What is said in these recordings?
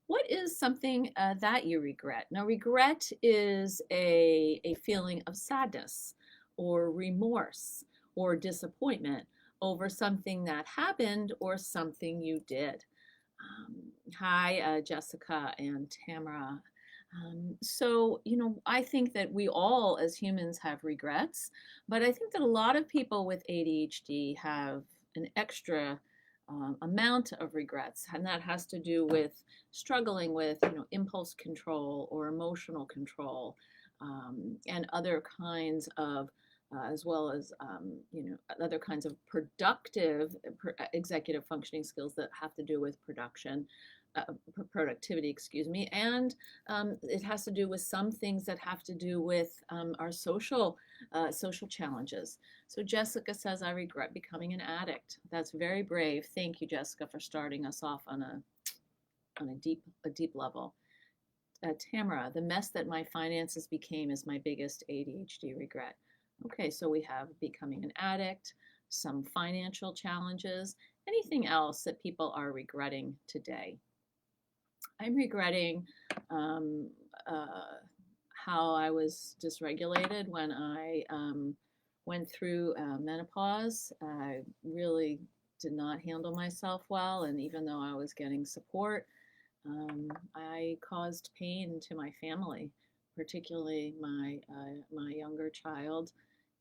What is something that you regret? Now, regret is a feeling of sadness or remorse or disappointment over something that happened or something you did. Hi, Jessica and Tamara. I think that we all as humans have regrets, but I think that a lot of people with ADHD have an extra amount of regrets, and that has to do with struggling with, impulse control or emotional control, and other kinds of, as well as, other kinds of productive executive functioning skills that have to do with uh, productivity, excuse me, and it has to do with some things that have to do with our social challenges. So Jessica says, I regret becoming an addict. That's very brave. Thank you, Jessica, for starting us off on a deep level. Tamara, the mess that my finances became is my biggest ADHD regret. Okay, so we have becoming an addict, some financial challenges, anything else that people are regretting today. I'm regretting um, uh, how I was dysregulated when I went through menopause. I really did not handle myself well, and even though I was getting support, I caused pain to my family, particularly my younger child,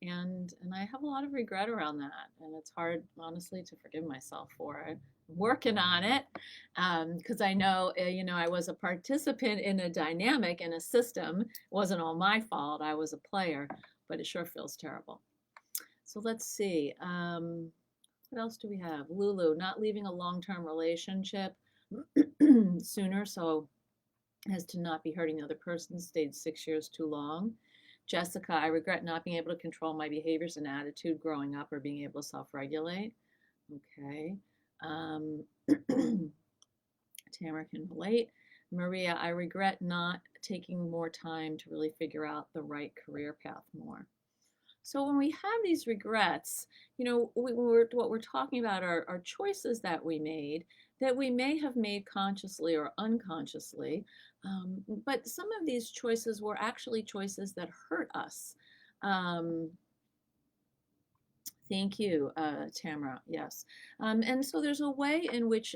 and I have a lot of regret around that, and it's hard, honestly, to forgive myself for it. I'm working on it because I know, I was a participant in a dynamic in a system. It wasn't all my fault. I was a player, but it sure feels terrible. So let's see. What else do we have? Lulu, not leaving a long-term relationship sooner so as to not be hurting the other person, stayed 6 years too long. Jessica, I regret not being able to control my behaviors and attitude growing up or being able to self-regulate. Okay. Um, Tamara can relate. Maria, I regret not taking more time to really figure out the right career path more. So when we have these regrets, what we're talking about are choices that we made that we may have made consciously or unconsciously, but some of these choices were actually choices that hurt us. Um, Thank you, Tamara. Yes, and so there's a way in which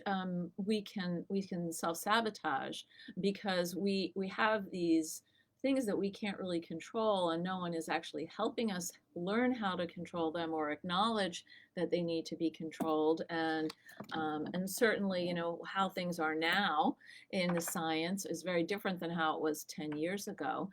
we can self-sabotage because we have these things that we can't really control, and no one is actually helping us learn how to control them or acknowledge that they need to be controlled. And certainly, how things are now in the science is very different than how it was 10 years ago.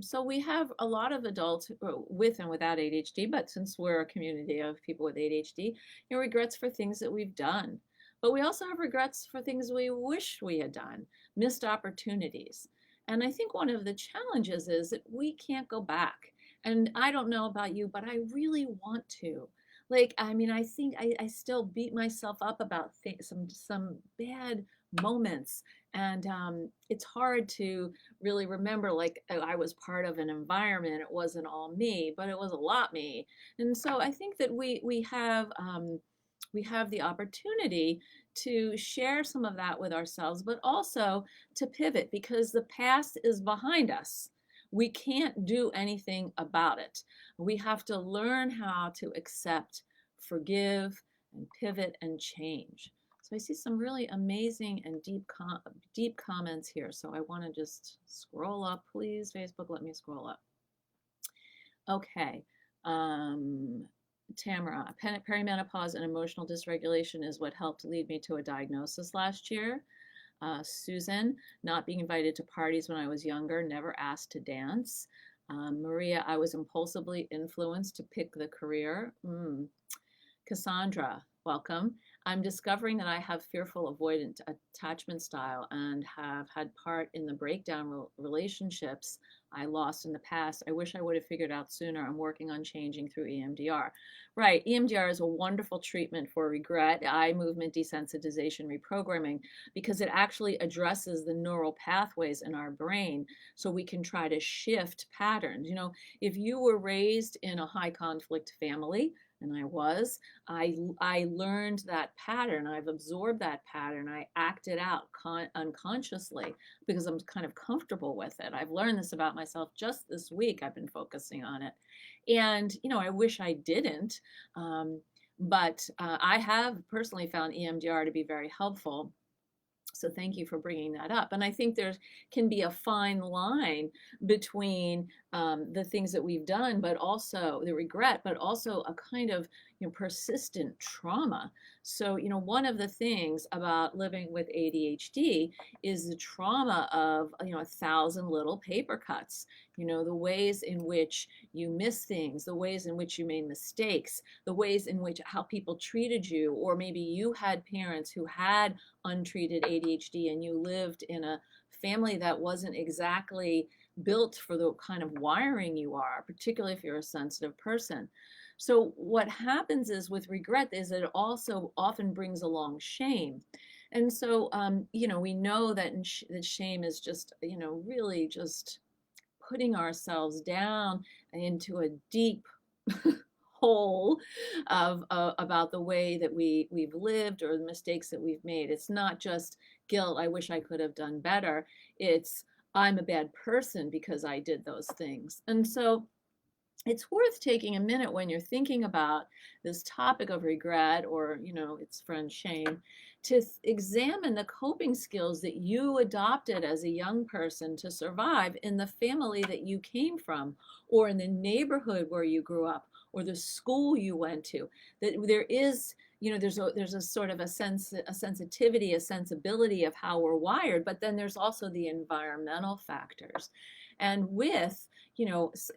So we have a lot of adults with and without ADHD, but since we're a community of people with ADHD, regrets for things that we've done. But we also have regrets for things we wish we had done, missed opportunities. And I think one of the challenges is that we can't go back. And I don't know about you, but I really want to. Like, I mean, I think I still beat myself up about some bad moments, and it's hard to really remember, like, I was part of an environment. It wasn't all me, but it was a lot me. And so I think that we have the opportunity to share some of that with ourselves, but also to pivot because the past is behind us. We can't do anything about it. We have to learn how to accept, forgive, and pivot and change. So I see some really amazing and deep comments here. So I want to just scroll up, please. Facebook, let me scroll up. Okay. Tamara, perimenopause and emotional dysregulation is what helped lead me to a diagnosis last year. Susan, not being invited to parties when I was younger, never asked to dance. Maria, I was impulsively influenced to pick the career. Cassandra, welcome. I'm discovering that I have fearful avoidant attachment style and have had part in the breakdown relationships I lost in the past. I wish I would have figured out sooner. I'm working on changing through EMDR. Right, EMDR is a wonderful treatment for regret, eye movement desensitization reprogramming, because it actually addresses the neural pathways in our brain so we can try to shift patterns. If you were raised in a high conflict family, and I was, I learned that pattern. I've absorbed that pattern. I act it out unconsciously because I'm kind of comfortable with it. I've learned this about myself just this week. I've been focusing on it. And, I wish I didn't. But I have personally found EMDR to be very helpful. So thank you for bringing that up. And I think there can be a fine line between the things that we've done, but also the regret, but also a kind of persistent trauma. So one of the things about living with ADHD is the trauma of 1,000 little paper cuts. The ways in which you miss things, the ways in which you made mistakes, the ways in which how people treated you, or maybe you had parents who had untreated ADHD and you lived in a family that wasn't exactly built for the kind of wiring you are, particularly if you're a sensitive person. So what happens is with regret is that it also often brings along shame. And so, we know that that shame is just, really just putting ourselves down into a deep hole of about the way that we've lived or the mistakes that we've made. It's not just guilt, I wish I could have done better. It's I'm a bad person because I did those things. And so it's worth taking a minute when you're thinking about this topic of regret or, its friend shame, to examine the coping skills that you adopted as a young person to survive in the family that you came from, or in the neighborhood where you grew up, or the school you went to. That there is, there's a sort of a sensitivity, a sensibility of how we're wired, but then there's also the environmental factors. And with,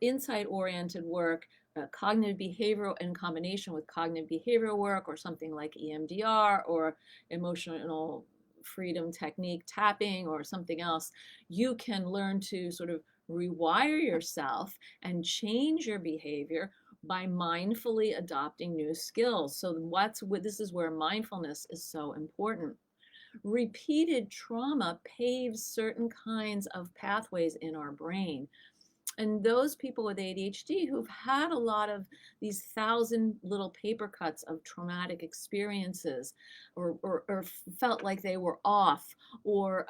insight-oriented work, cognitive behavioral in combination with cognitive behavioral work or something like EMDR or emotional freedom technique tapping or something else, you can learn to sort of rewire yourself and change your behavior by mindfully adopting new skills. So this is where mindfulness is so important. Repeated trauma paves certain kinds of pathways in our brain. And those people with ADHD who've had a lot of these 1,000 little paper cuts of traumatic experiences, or felt like they were off, or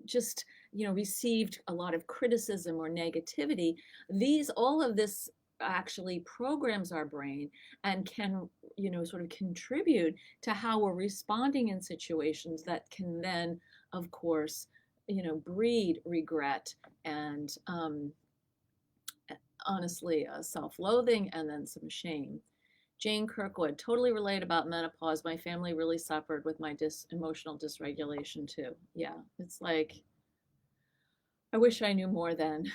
just received a lot of criticism or negativity, all of this actually programs our brain and can sort of contribute to how we're responding in situations that can then, of course, breed regret and honestly self-loathing and then some shame. Jane Kirkwood, totally relate about menopause. My family really suffered with my emotional dysregulation too. Yeah, it's like, I wish I knew more then.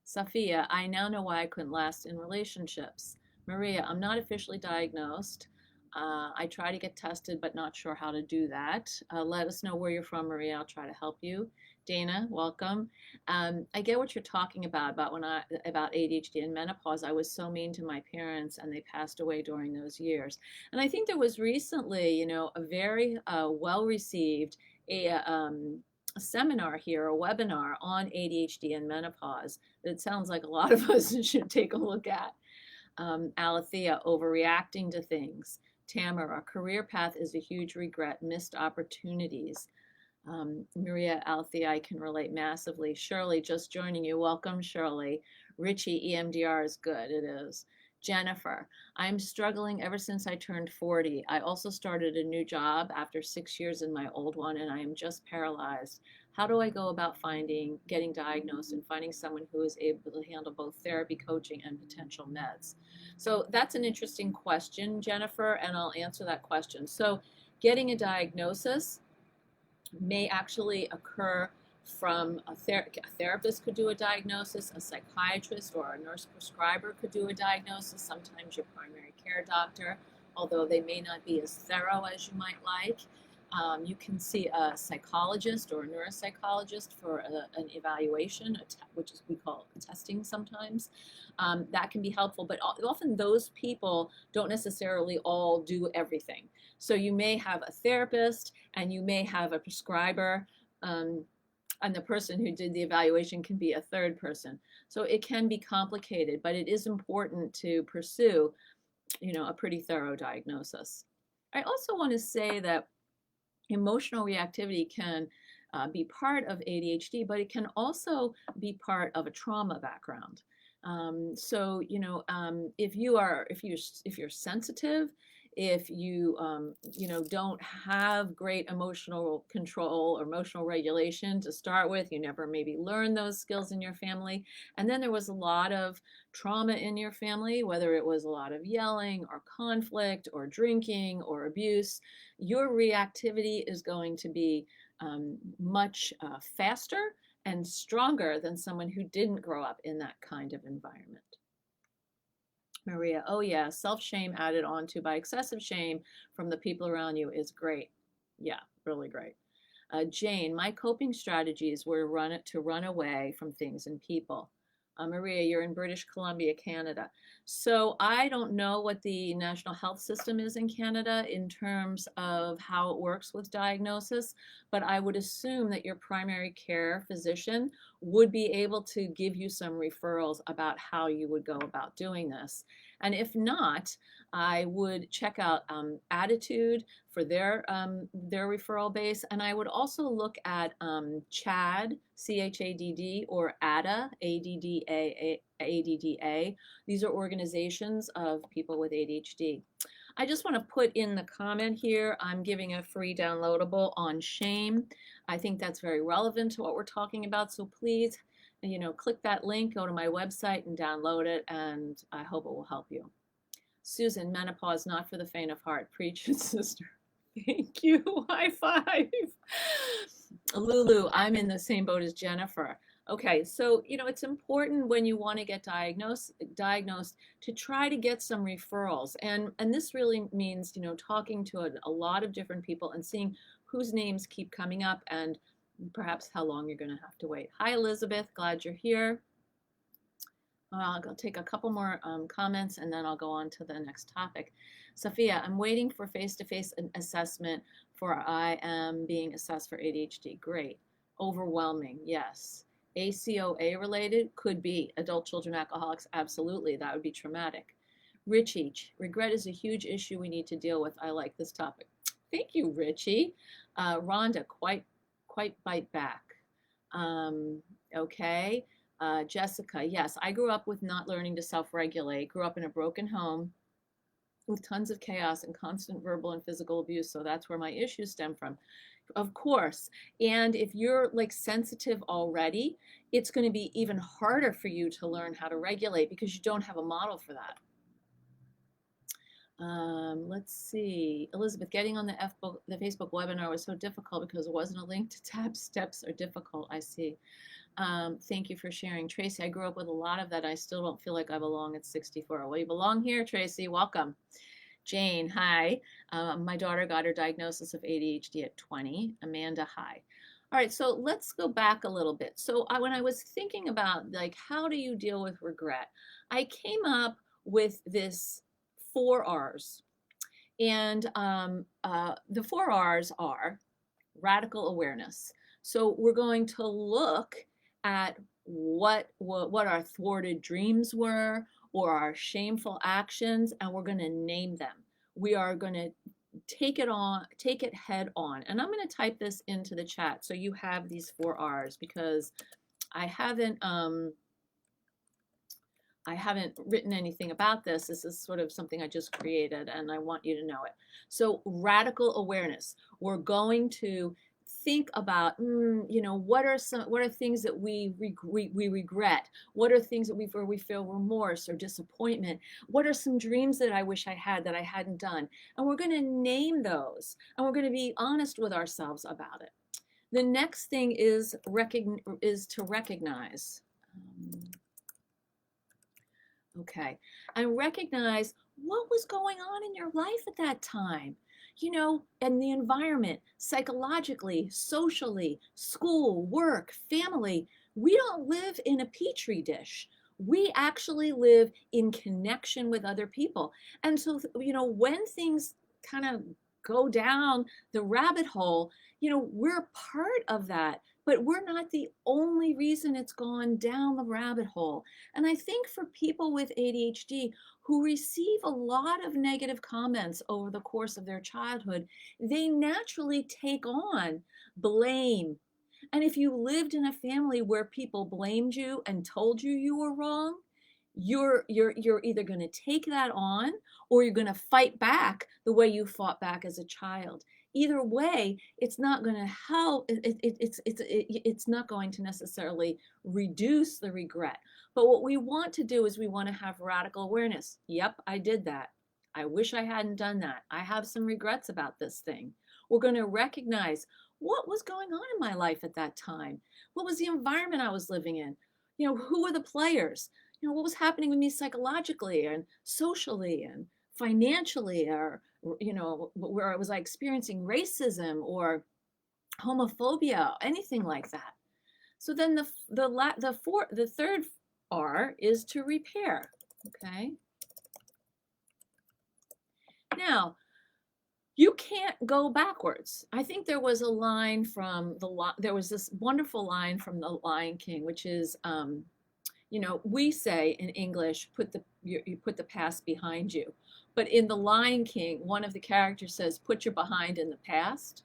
Safia, I now know why I couldn't last in relationships. Maria, I'm not officially diagnosed. I try to get tested, but not sure how to do that. Let us know where you're from, Maria. I'll try to help you. Dana, welcome. I get what you're talking about about ADHD and menopause. I was so mean to my parents, and they passed away during those years. And I think there was recently, a very well-received a seminar here, a webinar on ADHD and menopause that it sounds like a lot of us should take a look at. Alethea, overreacting to things. Tamara, career path is a huge regret, missed opportunities. Maria, Althea, I can relate massively. Shirley, just joining you. Welcome, Shirley. Richie, EMDR is good. It is. Jennifer, I'm struggling ever since I turned 40. I also started a new job after 6 years in my old one, and I am just paralyzed. How do I go about getting diagnosed and finding someone who is able to handle both therapy, coaching, and potential meds? So that's an interesting question, Jennifer, and I'll answer that question. So getting a diagnosis may actually occur from a therapist could do a diagnosis, a psychiatrist or a nurse prescriber could do a diagnosis, sometimes your primary care doctor, although they may not be as thorough as you might like. You can see a psychologist or a neuropsychologist for an evaluation, which we call testing sometimes. That can be helpful, but often those people don't necessarily all do everything. So you may have a therapist and you may have a prescriber. and the person who did the evaluation can be a third person. So it can be complicated, but it is important to pursue, a pretty thorough diagnosis. I also want to say that emotional reactivity can be part of ADHD, but it can also be part of a trauma background. So if you're sensitive, if you don't have great emotional control or emotional regulation to start with, you never maybe learned those skills in your family, and then there was a lot of trauma in your family, whether it was a lot of yelling or conflict or drinking or abuse, your reactivity is going to be much faster and stronger than someone who didn't grow up in that kind of environment. Maria, oh yeah, self-shame added onto by excessive shame from the people around you is great. Yeah, really great. Jane, my coping strategies were to run away from things and people. Maria, you're in British Columbia, Canada. So I don't know what the national health system is in Canada in terms of how it works with diagnosis, but I would assume that your primary care physician would be able to give you some referrals about how you would go about doing this. And if not, I would check out Attitude for their referral base, and I would also look at CHADD, CHADD, or ADDA, ADDA. These are organizations of people with ADHD. I just want to put in the comment here, I'm giving a free downloadable on shame. I think that's very relevant to what we're talking about, so please, click that link, go to my website and download it, and I hope it will help you. Susan, menopause not for the faint of heart. Preach it, sister. Thank you. High five. Lulu, I'm in the same boat as Jennifer. Okay, so it's important when you want to get diagnosed to try to get some referrals, and this really means talking to a lot of different people and seeing whose names keep coming up and perhaps how long you're going to have to wait. Hi, Elizabeth. Glad you're here. I'll take a couple more comments and then I'll go on to the next topic. Sophia, I'm waiting for face-to-face assessment for I am being assessed for ADHD. Great. Overwhelming. Yes. ACOA related? Could be. Adult children alcoholics? Absolutely. That would be traumatic. Richie, regret is a huge issue we need to deal with. I like this topic. Thank you, Richie. Rhonda, quite bite back. Okay. Jessica, yes, I grew up with not learning to self-regulate, grew up in a broken home with tons of chaos and constant verbal and physical abuse, so that's where my issues stem from. Of course, and if you're sensitive already, it's going to be even harder for you to learn how to regulate because you don't have a model for that. Let's see. Elizabeth, getting on the Facebook webinar was so difficult because it wasn't a link to tab. Steps are difficult, I see. Thank you for sharing. Tracy, I grew up with a lot of that. I still don't feel like I belong at 64. Well, you belong here, Tracy. Welcome. Jane, hi. My daughter got her diagnosis of ADHD at 20. Amanda, hi. All right, so let's go back a little bit. So when I was thinking about how do you deal with regret, I came up with this 4 R's. And the 4 R's are radical awareness. So we're going to look at what our thwarted dreams were or our shameful actions, and we're going to name them. We are going to take it head on. And I'm going to type this into the chat so you have these 4 R's because I haven't written anything about this. This is sort of something I just created and I want you to know it. So radical awareness. We're going to think about, what are things that we regret? What are things that where we feel remorse or disappointment? What are some dreams that I wish I had that I hadn't done? And we're going to name those and we're going to be honest with ourselves about it. The next thing is to recognize. Okay, and recognize what was going on in your life at that time, and the environment, psychologically, socially, school, work, family. We don't live in a petri dish. We actually live in connection with other people. And so, when things kind of go down the rabbit hole, we're part of that, but we're not the only reason it's gone down the rabbit hole. And I think for people with ADHD who receive a lot of negative comments over the course of their childhood, they naturally take on blame. And if you lived in a family where people blamed you and told you you were wrong, you're either going to take that on, or you're going to fight back the way you fought back as a child. Either way, it's not going to help. It's not going to necessarily reduce the regret. But what we want to do is we want to have radical awareness. Yep, I did that. I wish I hadn't done that. I have some regrets about this thing. We're going to recognize what was going on in my life at that time. What was the environment I was living in? Who were the players? What was happening with me psychologically and socially and financially, or, where was I experiencing racism or homophobia, anything like that. So then the third R is to repair. Okay. Now, you can't go backwards. I think there was a line from there was this wonderful line from The Lion King, which is, we say in English, you put the past behind you. But in The Lion King, one of the characters says, put your behind in the past.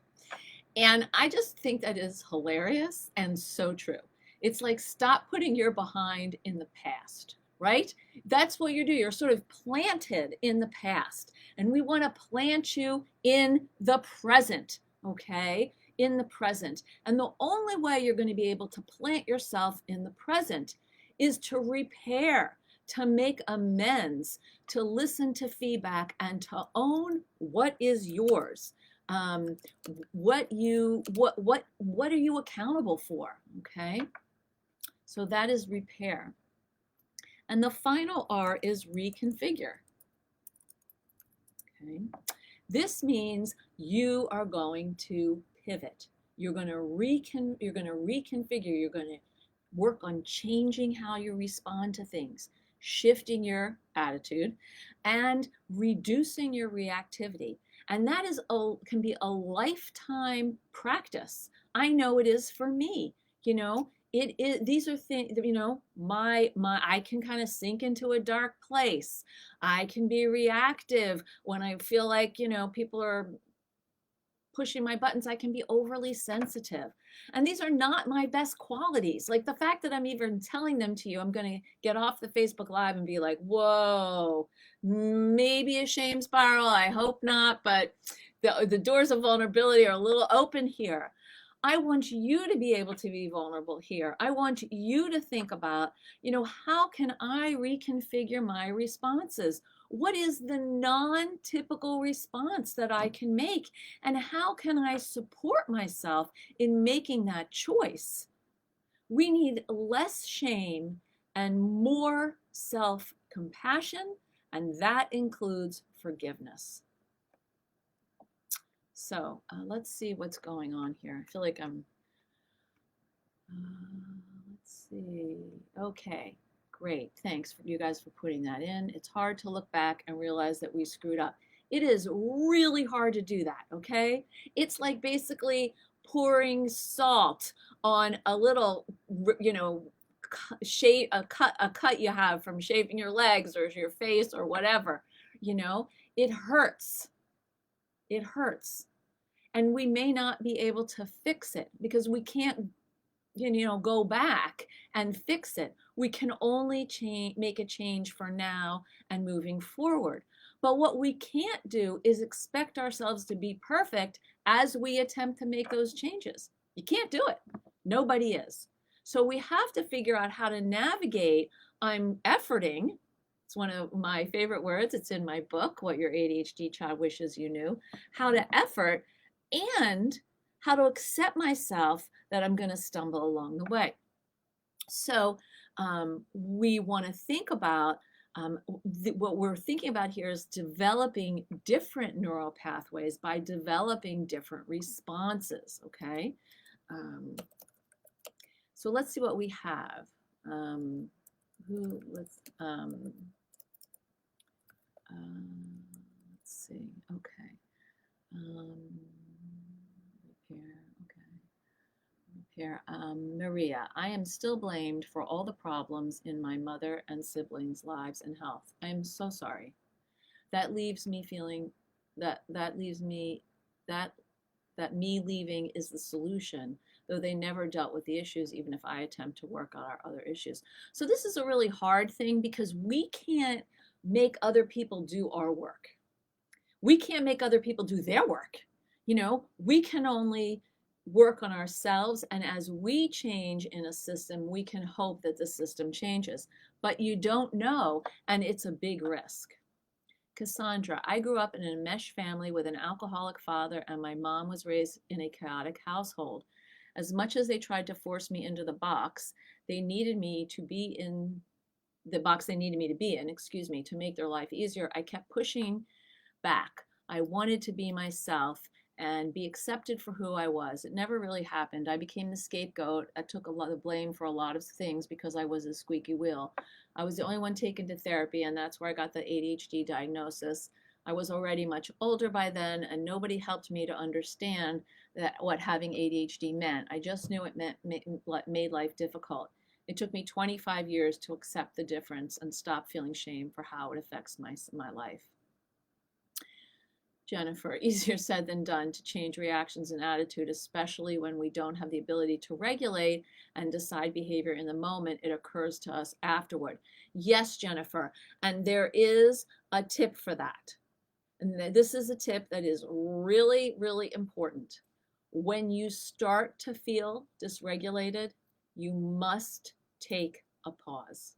And I just think that is hilarious and so true. It's like, stop putting your behind in the past, right? That's what you do. You're sort of planted in the past. And we want to plant you in the present, okay? In the present. And the only way you're going to be able to plant yourself in the present is to repair, to make amends, to listen to feedback, and to own what is yours. What are you accountable for? Okay, so that is repair. And the final R is reconfigure. Okay, this means you are going to pivot. You're going to reconfigure. You're going to work on changing how you respond to things, shifting your attitude, and reducing your reactivity. And that can be a lifetime practice. I know it is for me. It is. These are things. I can kind of sink into a dark place. I can be reactive when I feel like people are pushing my buttons. I can be overly sensitive. And these are not my best qualities. Like the fact that I'm even telling them to you, I'm going to get off the Facebook Live and be like, whoa, maybe a shame spiral. I hope not, but the doors of vulnerability are a little open here. I want you to be able to be vulnerable here. I want you to think about, how can I reconfigure my responses? What is the non-typical response that I can make? And how can I support myself in making that choice? We need less shame and more self-compassion, and that includes forgiveness. So let's see what's going on here. I feel like I'm, let's see. Okay. Great. Thanks for you guys for putting that in. It's hard to look back and realize that we screwed up. It is really hard to do that, okay? It's like basically pouring salt on a little, a cut you have from shaving your legs or your face or whatever, it hurts. It hurts. And we may not be able to fix it because we can't go back and fix it. We can only make a change for now and moving forward. But what we can't do is expect ourselves to be perfect as we attempt to make those changes. You can't do it. Nobody is. So we have to figure out how to navigate. I'm efforting. It's one of my favorite words. It's in my book, What Your ADHD Child Wishes You Knew. How to effort and how to accept myself that I'm going to stumble along the way. So we want to think about what we're thinking about here is developing different neural pathways by developing different responses. Okay. So let's see what we have. Let's see. Okay. Um, repair, okay. Repair. Maria, I am still blamed for all the problems in my mother and siblings' lives and health. I am so sorry. That leaves me feeling that leaves me that that me leaving is the solution, though they never dealt with the issues, even if I attempt to work on our other issues. So this is a really hard thing because we can't make other people do our work. We can't make other people do their work. We can only work on ourselves. And as we change in a system, we can hope that the system changes. But you don't know, and it's a big risk. Cassandra, I grew up in a enmeshed family with an alcoholic father, and my mom was raised in a chaotic household. As much as they tried to force me into the box, they needed me to be in the box they needed me to be in, excuse me, to make their life easier. I kept pushing back. I wanted to be myself and be accepted for who I was. It never really happened. I became the scapegoat. I took a lot of blame for a lot of things because I was a squeaky wheel. I was the only one taken to therapy, and that's where I got the ADHD diagnosis. I was already much older by then, and nobody helped me to understand that what having ADHD meant. I just knew it made life difficult. It took me 25 years to accept the difference and stop feeling shame for how it affects my life. Jennifer, easier said than done to change reactions and attitude, especially when we don't have the ability to regulate and decide behavior in the moment. It occurs to us afterward. Yes, Jennifer, and there is a tip for that. And this is a tip that is really, really important. When you start to feel dysregulated, you must take a pause.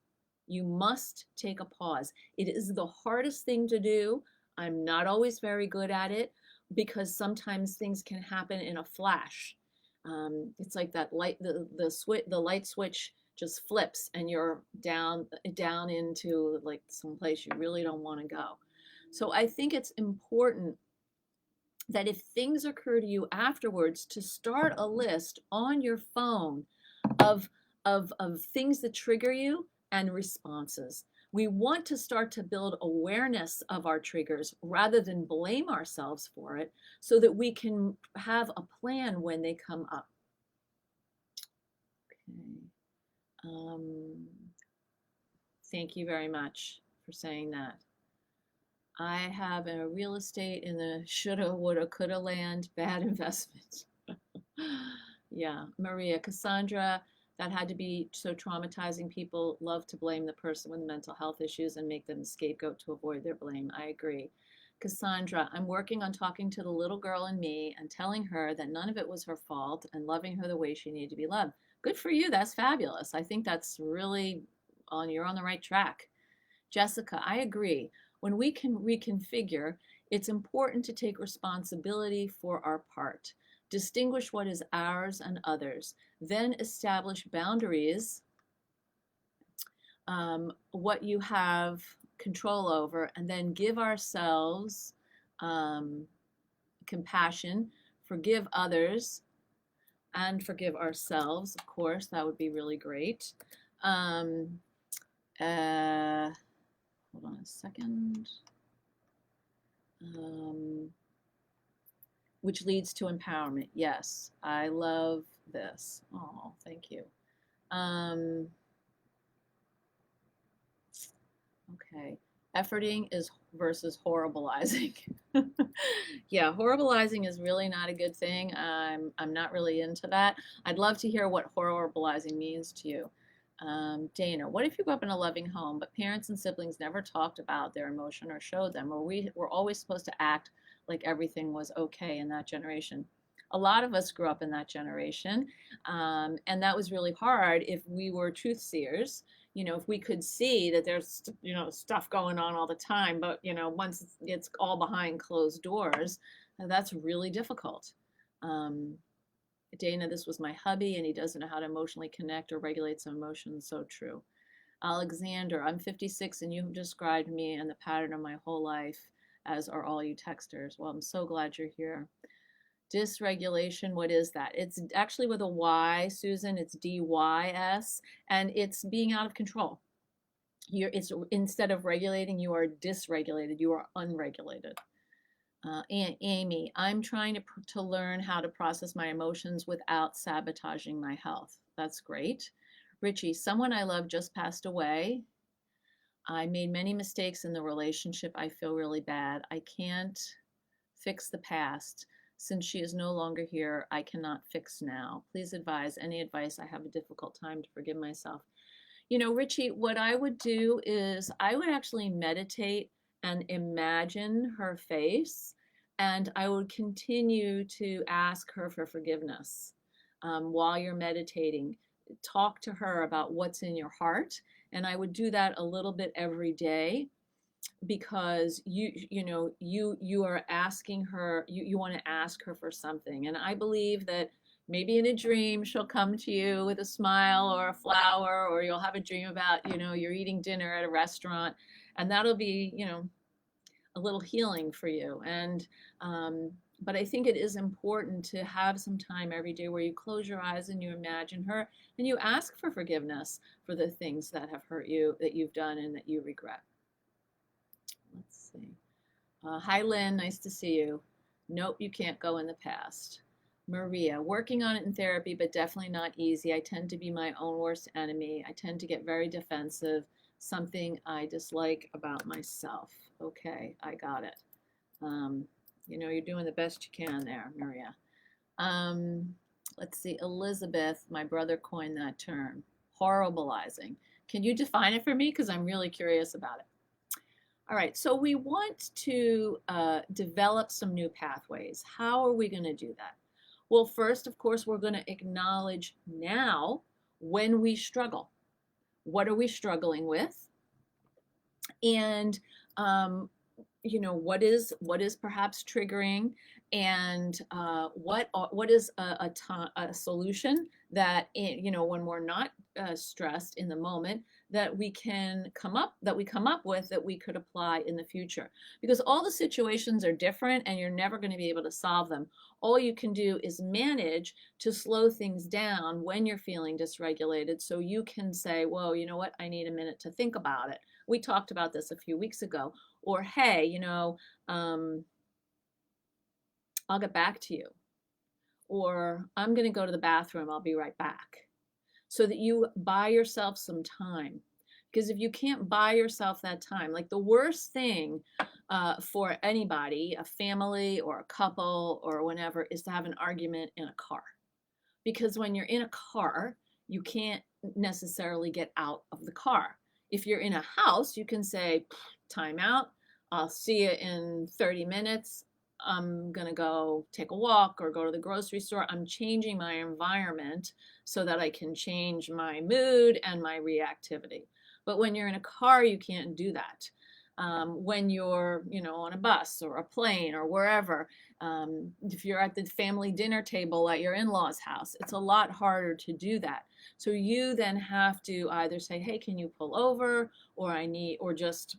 You must take a pause. It is the hardest thing to do. I'm not always very good at it because sometimes things can happen in a flash. It's like that light, the light switch just flips, and you're down into like some place you really don't want to go. So I think it's important that if things occur to you afterwards, to start a list on your phone of things that trigger you and responses. We want to start to build awareness of our triggers rather than blame ourselves for it, so that we can have a plan when they come up. Okay. Thank you very much for saying that. I have a real estate in the shoulda, woulda, coulda land, bad investment. Yeah, Maria, Cassandra, that had to be so traumatizing. People love to blame the person with mental health issues and make them a scapegoat to avoid their blame. I agree. Cassandra, I'm working on talking to the little girl in me and telling her that none of it was her fault and loving her the way she needed to be loved. Good for you. That's fabulous. I think that's really you're on the right track. Jessica, I agree. When we can reconfigure, it's important to take responsibility for our part. Distinguish what is ours and others. Then establish boundaries, what you have control over, and then give ourselves compassion, forgive others, and forgive ourselves, of course. That would be really great. Hold on a second. Which leads to empowerment. Yes, I love this. Oh, thank you. Okay. Efforting is versus horribilizing. Yeah, horribilizing is really not a good thing. I'm not really into that. I'd love to hear what horribilizing means to you. Dana, what if you grew up in a loving home, but parents and siblings never talked about their emotion or showed them, or we were always supposed to act like everything was okay in that generation? A lot of us grew up in that generation, and that was really hard if we were truth seers. If we could see that there's, stuff going on all the time, but, once it's all behind closed doors, that's really difficult. Dana, this was my hubby, and he doesn't know how to emotionally connect or regulate some emotions. So true. Alexander, I'm 56, and you have described me and the pattern of my whole life, as are all you texters. Well, I'm so glad you're here. Dysregulation, what is that? It's actually with a Y, Susan. It's DYS, and it's being out of control. It's instead of regulating, you are dysregulated. You are unregulated. Amy, I'm trying to learn how to process my emotions without sabotaging my health. That's great. Richie, someone I love just passed away. I made many mistakes in the relationship. I feel really bad. I can't fix the past. Since she is no longer here, I cannot fix now. Please advise. Any advice? I have a difficult time to forgive myself. You know, Richie, what I would do is I would actually meditate and imagine her face, and I would continue to ask her for forgiveness while you're meditating. Talk to her about what's in your heart, and I would do that a little bit every day because you are asking her, you want to ask her for something. And I believe that maybe in a dream she'll come to you with a smile or a flower, or you'll have a dream about, you're eating dinner at a restaurant, and that'll be, a little healing for you. And but I think it is important to have some time every day where you close your eyes and you imagine her and you ask for forgiveness for the things that have hurt you, that you've done and that you regret. Let's see. Hi, Lynn. Nice to see you. Nope, you can't go in the past. Maria, working on it in therapy, but definitely not easy. I tend to be my own worst enemy. I tend to get very defensive, something I dislike about myself. Okay, I got it. You're doing the best you can there, Maria. Let's see. Elizabeth, my brother coined that term, horribilizing. Can you define it for me? Because I'm really curious about it. All right, so we want to develop some new pathways. How are we going to do that? Well, first, of course, we're going to acknowledge now when we struggle. What are we struggling with? And what is perhaps triggering, and what is a solution that when we're not stressed in the moment, that we come up with, that we could apply in the future, because all the situations are different and you're never going to be able to solve them. All you can do is manage to slow things down when you're feeling dysregulated, so you can say, whoa, you know what, I need a minute to think about it. We talked about this a few weeks ago. Or, hey, I'll get back to you. Or, I'm going to go to the bathroom. I'll be right back. So that you buy yourself some time. Because if you can't buy yourself that time, like the worst thing for anybody, a family or a couple or whatever, is to have an argument in a car. Because when you're in a car, you can't necessarily get out of the car. If you're in a house, you can say, time out, I'll see you in 30 minutes. I'm going to go take a walk or go to the grocery store. I'm changing my environment so that I can change my mood and my reactivity. But when you're in a car, you can't do that. When you're, on a bus or a plane or wherever, if you're at the family dinner table at your in-laws' house, it's a lot harder to do that. So you then have to either say, hey, can you pull over? Or just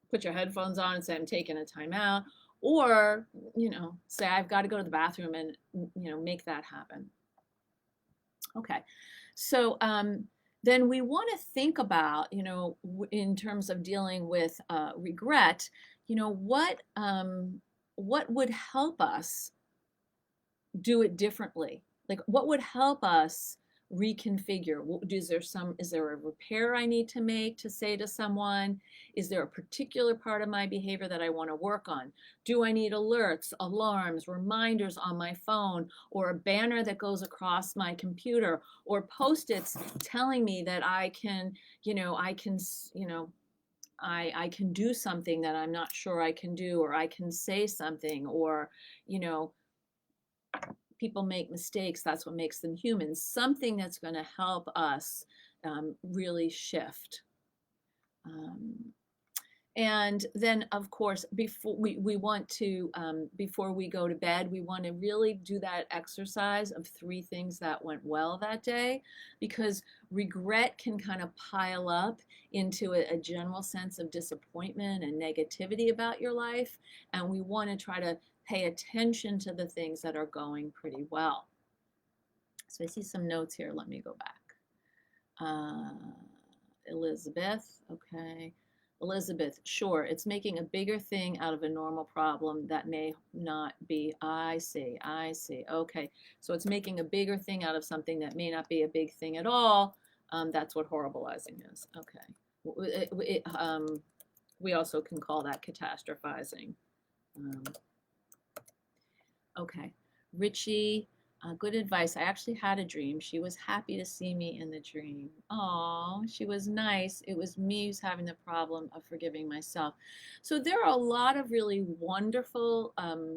put your headphones on and say, I'm taking a time out. Or, say, I've got to go to the bathroom and, make that happen. Okay. So, then we want to think about, in terms of dealing with regret, what would help us do it differently? Like, what would help us reconfigure? Is there a repair I need to make to say to someone? Is there a particular part of my behavior that I want to work on? Do I need alerts, alarms, reminders on my phone, or a banner that goes across my computer, or post-its telling me that I can do something that I'm not sure I can do, or I can say something, or people make mistakes. That's what makes them human. Something that's going to help us really shift. And then, of course, before we want to, before we go to bed, we want to really do that exercise of 3 things that went well that day, because regret can kind of pile up into a general sense of disappointment and negativity about your life. And we want to try to pay attention to the things that are going pretty well. So I see some notes here. Let me go back. Elizabeth, okay. Elizabeth, sure, it's making a bigger thing out of a normal problem that may not be. I see, I see. Okay, so it's making a bigger thing out of something that may not be a big thing at all. That's what horribleizing is. Okay. We also can call that catastrophizing. Um, okay. Richie, good advice. I actually had a dream. She was happy to see me in the dream. Oh, she was nice. It was me who's having the problem of forgiving myself. So there are a lot of really wonderful,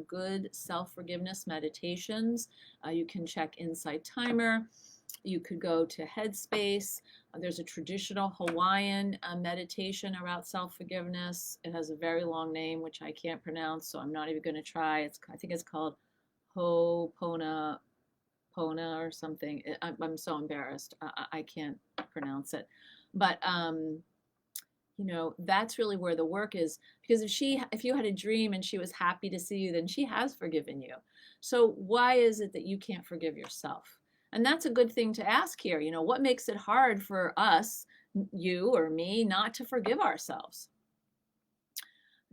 good self-forgiveness meditations. You can check Insight Timer. You could go to Headspace. There's a traditional Hawaiian meditation around self-forgiveness. It has a very long name, which I can't pronounce, so I'm not even going to try. I think it's called Ho'oponopono or something. I'm so embarrassed. I can't pronounce it. But that's really where the work is, because if you had a dream and she was happy to see you, then she has forgiven you. So why is it that you can't forgive yourself? And that's a good thing to ask here. What makes it hard for us, you or me, not to forgive ourselves?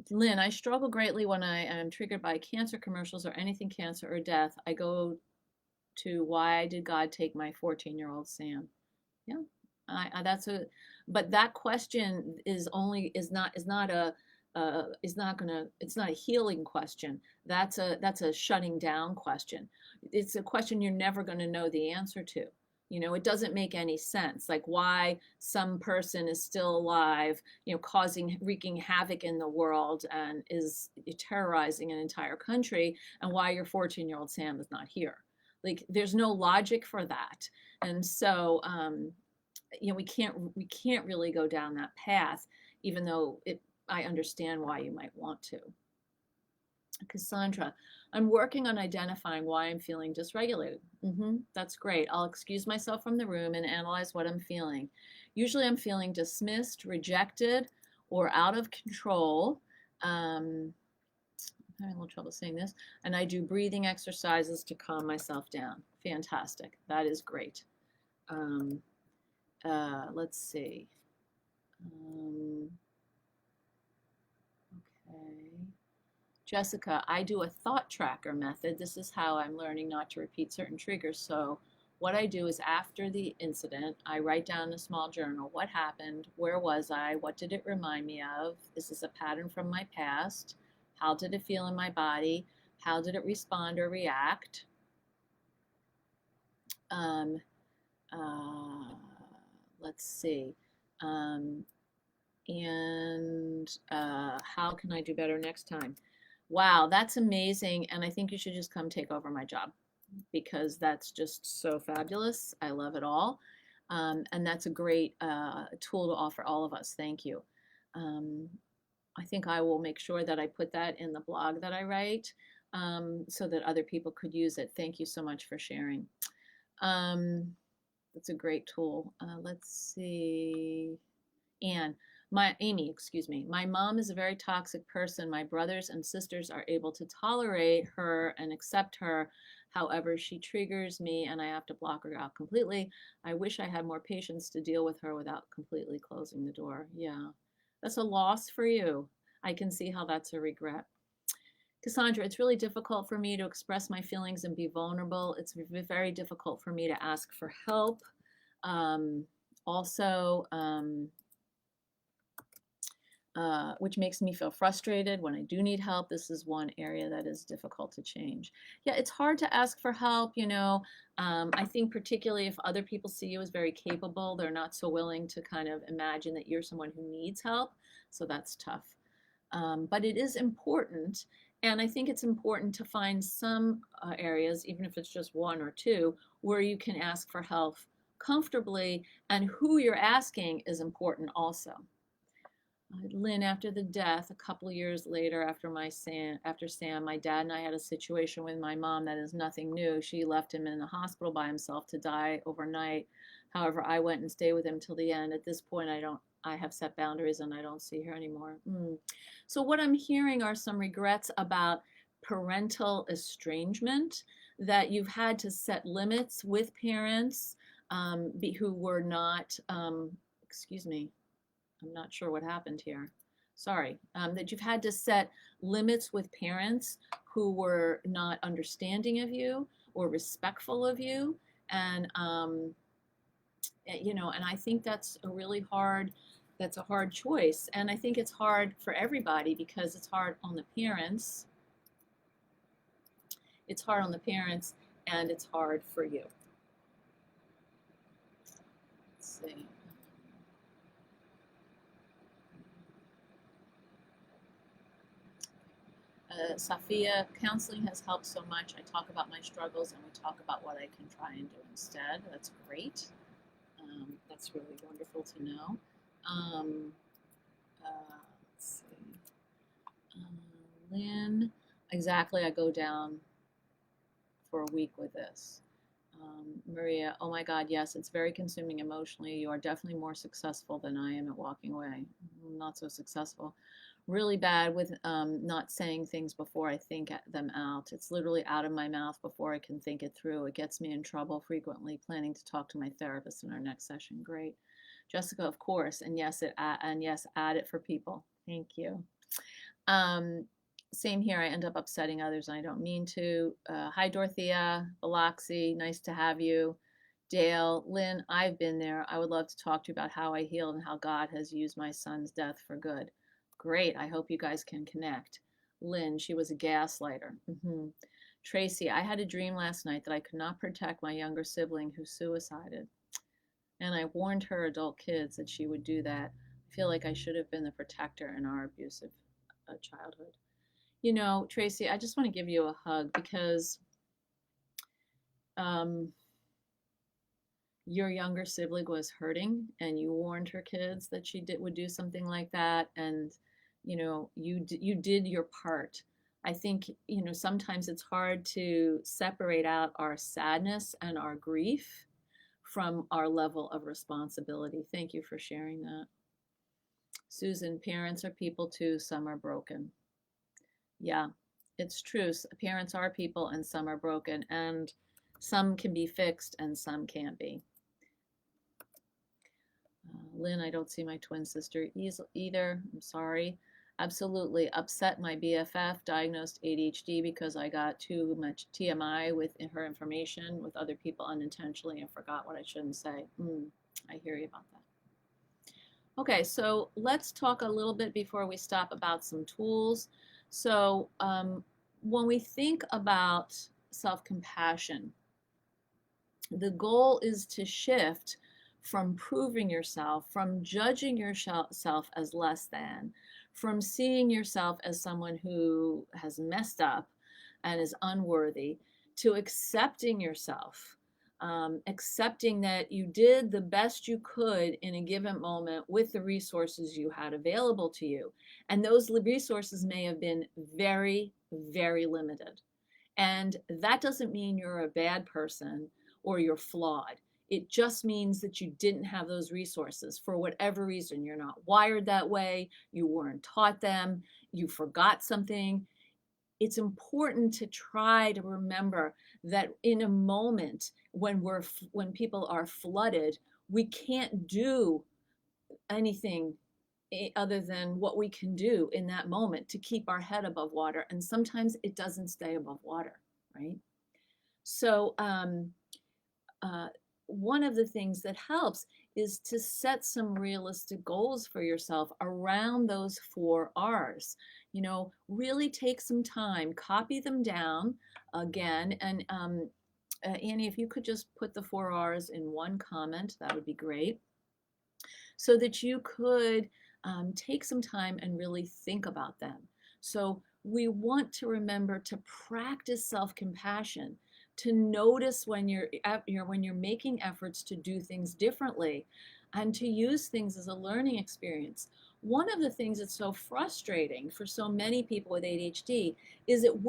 Lynn, I struggle greatly when I am triggered by cancer commercials or anything cancer or death. I go to, why did God take my 14-year-old Sam? Yeah, but that question is not a healing question. That's a shutting down question. It's a question you're never going to know the answer to. It doesn't make any sense, like why some person is still alive, wreaking havoc in the world and is terrorizing an entire country, and why your 14-year-old Sam is not here. Like, there's no logic for that. And so we can't really go down that path, even though I understand why you might want to. Cassandra, I'm working on identifying why I'm feeling dysregulated. That's great. I'll excuse myself from the room and analyze what I'm feeling. Usually I'm feeling dismissed, rejected, or out of control. I'm having a little trouble saying this. And I do breathing exercises to calm myself down. Fantastic. That is great. Let's see. Okay. Jessica, I do a thought tracker method. This is how I'm learning not to repeat certain triggers. So what I do is, after the incident, I write down in a small journal what happened, where was I, what did it remind me of, is this a pattern from my past, how did it feel in my body, how did it respond or react. Let's see. How can I do better next time? Wow, that's amazing. And I think you should just come take over my job, because that's just so fabulous. I love it all. And that's a great tool to offer all of us. Thank you. I think I will make sure that I put that in the blog that I write, so that other people could use it. Thank you so much for sharing. That's a great tool. Let's see. Amy, excuse me. My mom is a very toxic person. My brothers and sisters are able to tolerate her and accept her. However, she triggers me and I have to block her out completely. I wish I had more patience to deal with her without completely closing the door. Yeah, that's a loss for you. I can see how that's a regret. Cassandra, it's really difficult for me to express my feelings and be vulnerable. It's very difficult for me to ask for help. Which makes me feel frustrated when I do need help. This is one area that is difficult to change. Yeah, it's hard to ask for help, I think particularly if other people see you as very capable, they're not so willing to kind of imagine that you're someone who needs help. So that's tough. But it is important. And I think it's important to find some areas, even if it's just one or two, where you can ask for help comfortably, and who you're asking is important also. Lynn, after the death, a couple of years later, after Sam, my dad and I had a situation with my mom that is nothing new. She left him in the hospital by himself to die overnight. However, I went and stayed with him till the end. At this point, I have set boundaries and I don't see her anymore. So what I'm hearing are some regrets about parental estrangement, that you've had to set limits with parents who were not, excuse me, I'm not sure what happened here. Sorry, that you've had to set limits with parents who were not understanding of you or respectful of you. And, and I think that's a hard choice. And I think it's hard for everybody because it's hard on the parents. It's hard on the parents and it's hard for you. Let's see. Safia, counseling has helped so much. I talk about my struggles and we talk about what I can try and do instead. That's great. That's really wonderful to know. Let's see. Lynn, exactly. I go down for a week with this. Maria, oh my God, yes, it's very consuming emotionally. You are definitely more successful than I am at walking away. Not so successful. Really bad with not saying things before I think them out. It's literally out of my mouth before I can think it through. It gets me in trouble frequently. Planning to talk to my therapist in our next session. Great. Jessica, of course. And yes, add it for people. Thank you. Same here. I end up upsetting others and I don't mean to. Hi, Dorothea, Biloxi. Nice to have you. Dale, Lynn, I've been there. I would love to talk to you about how I healed and how God has used my son's death for good. Great. I hope you guys can connect. Lynn, she was a gaslighter. Tracy, I had a dream last night that I could not protect my younger sibling who suicided. And I warned her adult kids that she would do that. I feel like I should have been the protector in our abusive childhood. You know, Tracy, I just want to give you a hug because your younger sibling was hurting and you warned her kids that she would do something like that. And, you know, you did your part. I think, you know, sometimes it's hard to separate out our sadness and our grief from our level of responsibility. Thank you for sharing that. Susan, parents are people too. Some are broken. Yeah, it's true. Parents are people and some are broken and some can be fixed and some can't be. Lynn, I don't see my twin sister either. I'm sorry. Absolutely upset my BFF, diagnosed ADHD because I got too much TMI with her information with other people unintentionally and forgot what I shouldn't say. I hear you about that. Okay, so let's talk a little bit before we stop about some tools. So when we think about self-compassion, the goal is to shift from proving yourself, from judging yourself as less than, from seeing yourself as someone who has messed up and is unworthy, to accepting yourself, accepting that you did the best you could in a given moment with the resources you had available to you. And those resources may have been very, very limited. And that doesn't mean you're a bad person or you're flawed. It just means that you didn't have those resources for whatever reason. You're not wired that way. You weren't taught them. You forgot something. It's important to try to remember that in a moment when people are flooded, we can't do anything other than what we can do in that moment to keep our head above water. And sometimes it doesn't stay above water, right? So one of the things that helps is to set some realistic goals for yourself around those 4 R's. You know, really take some time, copy them down again. And Annie, if you could just put the 4 R's in one comment, that would be great. So that you could take some time and really think about them. So we want to remember to practice self-compassion, to notice when you're making efforts to do things differently and to use things as a learning experience. One of the things that's so frustrating for so many people with ADHD is that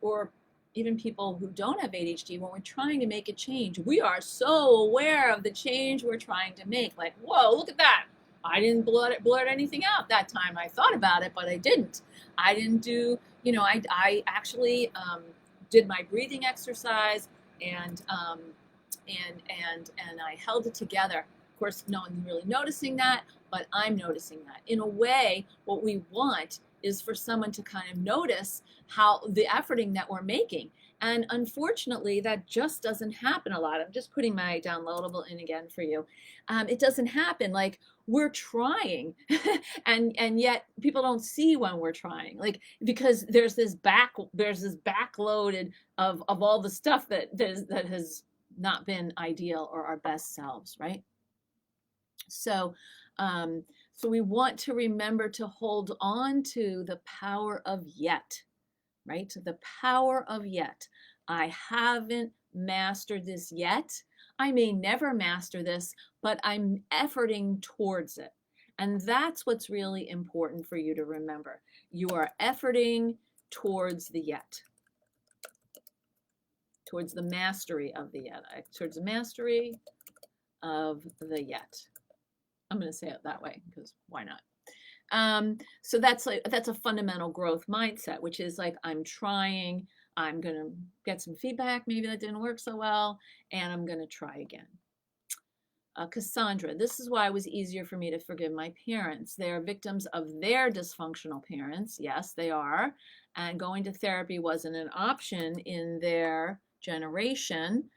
or even people who don't have ADHD, when we're trying to make a change, we are so aware of the change we're trying to make. Like, whoa, look at that. I didn't blurt anything out that time. I thought about it, but I didn't. I didn't do, I actually did my breathing exercise and I held it together. course, no one's really noticing that, but I'm noticing that. In a way, what we want is for someone to kind of notice how the efforting that we're making. And unfortunately, that just doesn't happen a lot. I'm just putting my downloadable in again for you. It doesn't happen. Like, we're trying, and yet people don't see when we're trying. Like, because there's this backloaded of all the stuff that has not been ideal or our best selves, right? So, so we want to remember to hold on to the power of yet, right? The power of yet. I haven't mastered this yet. I may never master this, but I'm efforting towards it. And that's what's really important for you to remember. You are efforting towards the yet, towards the mastery of the yet, towards the mastery of the yet. I'm going to say it that way because why not? So that's a fundamental growth mindset, which is like, I'm trying, I'm going to get some feedback, maybe that didn't work so well, and I'm going to try again. Cassandra, this is why it was easier for me to forgive my parents. They are victims of their dysfunctional parents. Yes, they are. And going to therapy wasn't an option in their generation.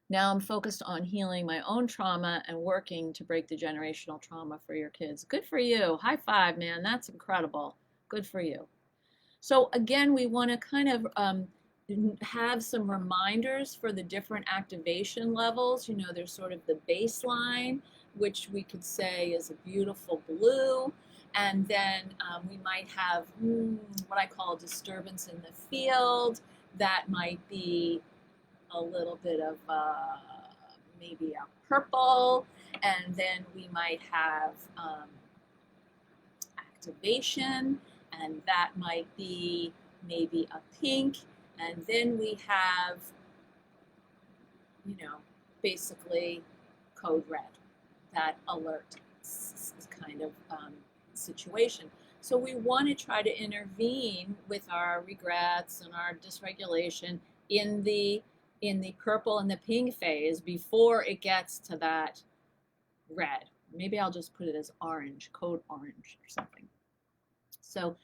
Now I'm focused on healing my own trauma and working to break the generational trauma for your kids. Good for you. High five, man. That's incredible. Good for you. So again, we want to kind of have some reminders for the different activation levels. You know, there's sort of the baseline, which we could say is a beautiful blue. And then we might have what I call disturbance in the field. That might be a little bit of maybe a purple, and then we might have activation, and that might be maybe a pink, and then we have, you know, basically code red, that alert kind of situation. So we want to try to intervene with our regrets and our dysregulation in the purple and the pink phase before it gets to that red. Maybe I'll just put it as orange, code orange or something. So,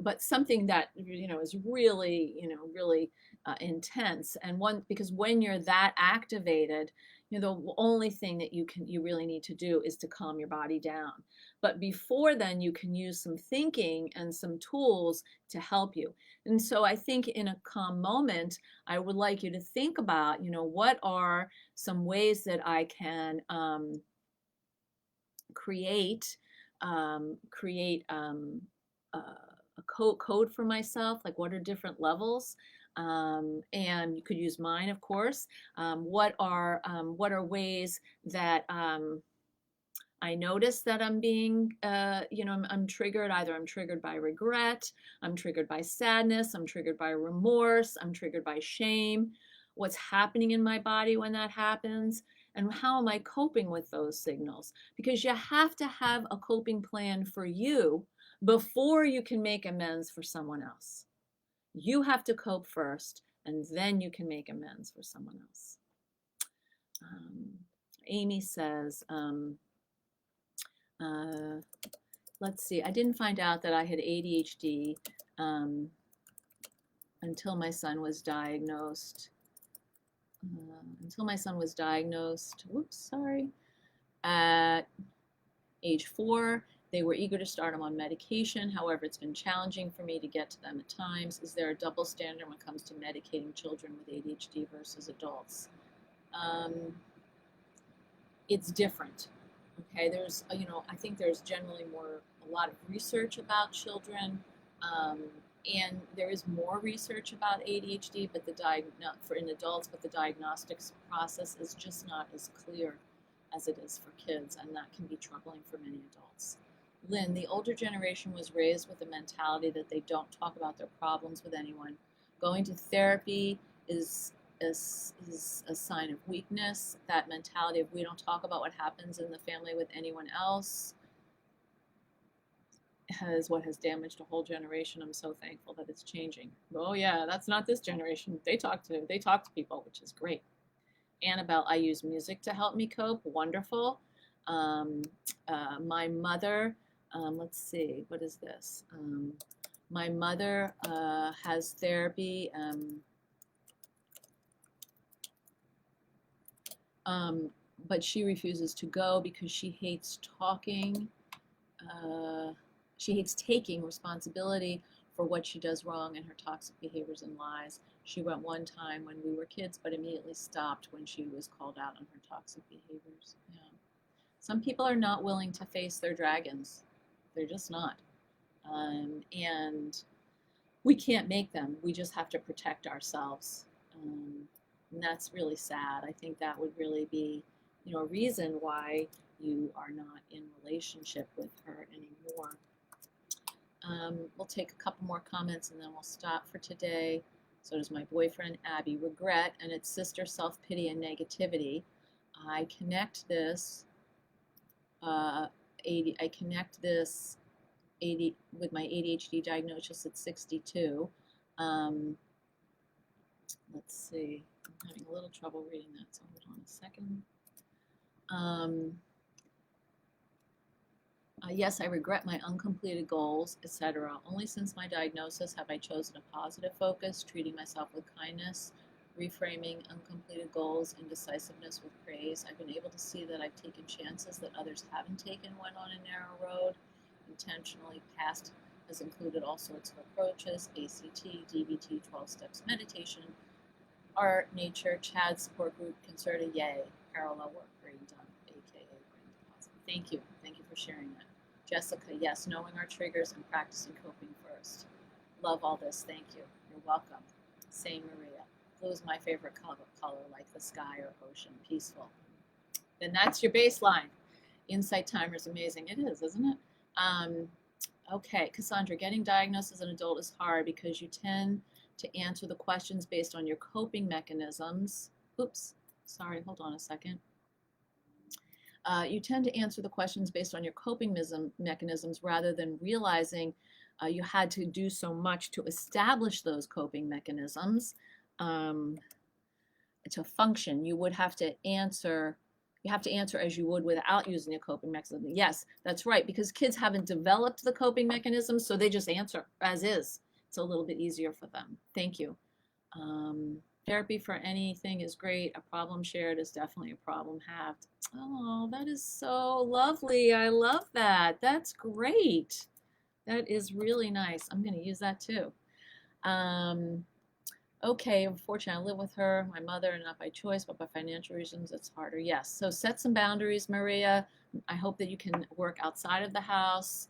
but something that, you know, is really, you know, really intense. And because when you're that activated, you know, the only thing that you really need to do is to calm your body down. But before then, you can use some thinking and some tools to help you. And so I think in a calm moment, I would like you to think about, you know, what are some ways that I can create a code for myself, like what are different levels, and you could use mine, of course. What are ways that I notice that I'm being, you know, I'm triggered. Either I'm triggered by regret, I'm triggered by sadness, I'm triggered by remorse, I'm triggered by shame. What's happening in my body when that happens? And how am I coping with those signals? Because you have to have a coping plan for you before you can make amends for someone else. You have to cope first, and then you can make amends for someone else. Amy says, let's see, I didn't find out that I had ADHD until my son was diagnosed. At age 4. They were eager to start him on medication. However, it's been challenging for me to get to them at times. Is there a double standard when it comes to medicating children with ADHD versus adults? It's different. Okay, there's, you know, I think there's generally a lot of research about children, and there is more research about ADHD, but in adults, but the diagnostics process is just not as clear as it is for kids, and that can be troubling for many adults. Lynn, the older generation was raised with the mentality that they don't talk about their problems with anyone. Going to therapy is a sign of weakness. That mentality of we don't talk about what happens in the family with anyone else. is what has damaged a whole generation. I'm so thankful that it's changing. Oh yeah, that's not this generation. They talk to people, which is great. Annabelle, I use music to help me cope. Wonderful. Um, my mother, let's see, what is this? My mother has therapy. But she refuses to go because she hates talking. She hates taking responsibility for what she does wrong and her toxic behaviors and lies. She went one time when we were kids, but immediately stopped when she was called out on her toxic behaviors. Yeah. Some people are not willing to face their dragons. They're just not. And we can't make them. We just have to protect ourselves. And that's really sad. I think that would really be, a reason why you are not in relationship with her anymore. We'll take a couple more comments and then we'll stop for today. So does my boyfriend, Abby. Regret and its sister, self-pity and negativity. I connect this with my ADHD diagnosis at 62. Let's see. I'm having a little trouble reading that, so hold on a second. Yes, I regret my uncompleted goals, etc. Only since my diagnosis have I chosen a positive focus, treating myself with kindness, reframing uncompleted goals, indecisiveness with praise. I've been able to see that I've taken chances that others haven't taken when on a narrow road. Intentionally past has included all sorts of approaches, ACT, DBT, 12 steps meditation, art, nature, CHAD support group, concerted, yay, parallel work, brain dump, aka brain deposit. Thank you. Thank you for sharing that. Jessica, yes, knowing our triggers and practicing coping first. Love all this. Thank you. You're welcome. Same, Maria. Blue is my favorite color, like the sky or ocean, peaceful. Then that's your baseline. Insight timer is amazing. It is, isn't it? Okay, Cassandra, getting diagnosed as an adult is hard because you tend to answer the questions based on your coping mechanisms. Oops, sorry, hold on a second. You tend to answer the questions based on your coping mechanisms rather than realizing you had to do so much to establish those coping mechanisms to function. You would have to answer. You have to answer as you would without using a coping mechanism. Yes, that's right, because kids haven't developed the coping mechanism, so they just answer as is. It's a little bit easier for them. Thank you. Therapy for anything is great. A problem shared is definitely a problem halved. Oh, that is so lovely. I love that. That's great. That is really nice. I'm going to use that too. Okay, unfortunately, I live with her, my mother, and not by choice, but by financial reasons, it's harder. Yes, so set some boundaries, Maria. I hope that you can work outside of the house.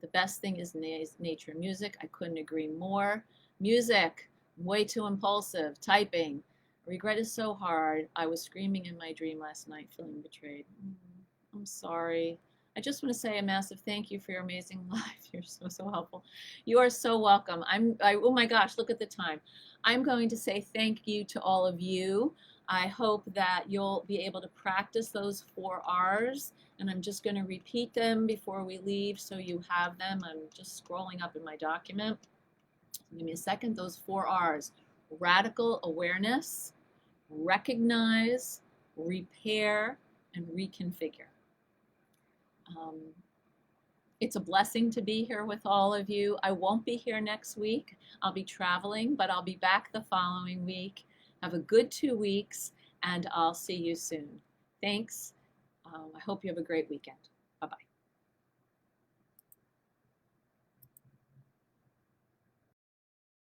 The best thing is nature and music. I couldn't agree more. Music, way too impulsive. Typing. Regret is so hard. I was screaming in my dream last night, feeling betrayed. I'm sorry. I just want to say a massive thank you for your amazing life. You're so helpful. You are so welcome. Oh my gosh, look at the time. I'm going to say thank you to all of you. I hope that you'll be able to practice those 4 R's, and I'm just going to repeat them before we leave so you have them. I'm just scrolling up in my document. Give me a second. Those 4 R's: radical awareness, recognize, repair, and reconfigure. It's a blessing to be here with all of you. I won't be here next week. I'll be traveling, but I'll be back the following week. Have a good 2 weeks, and I'll see you soon. Thanks. I hope you have a great weekend. Bye-bye.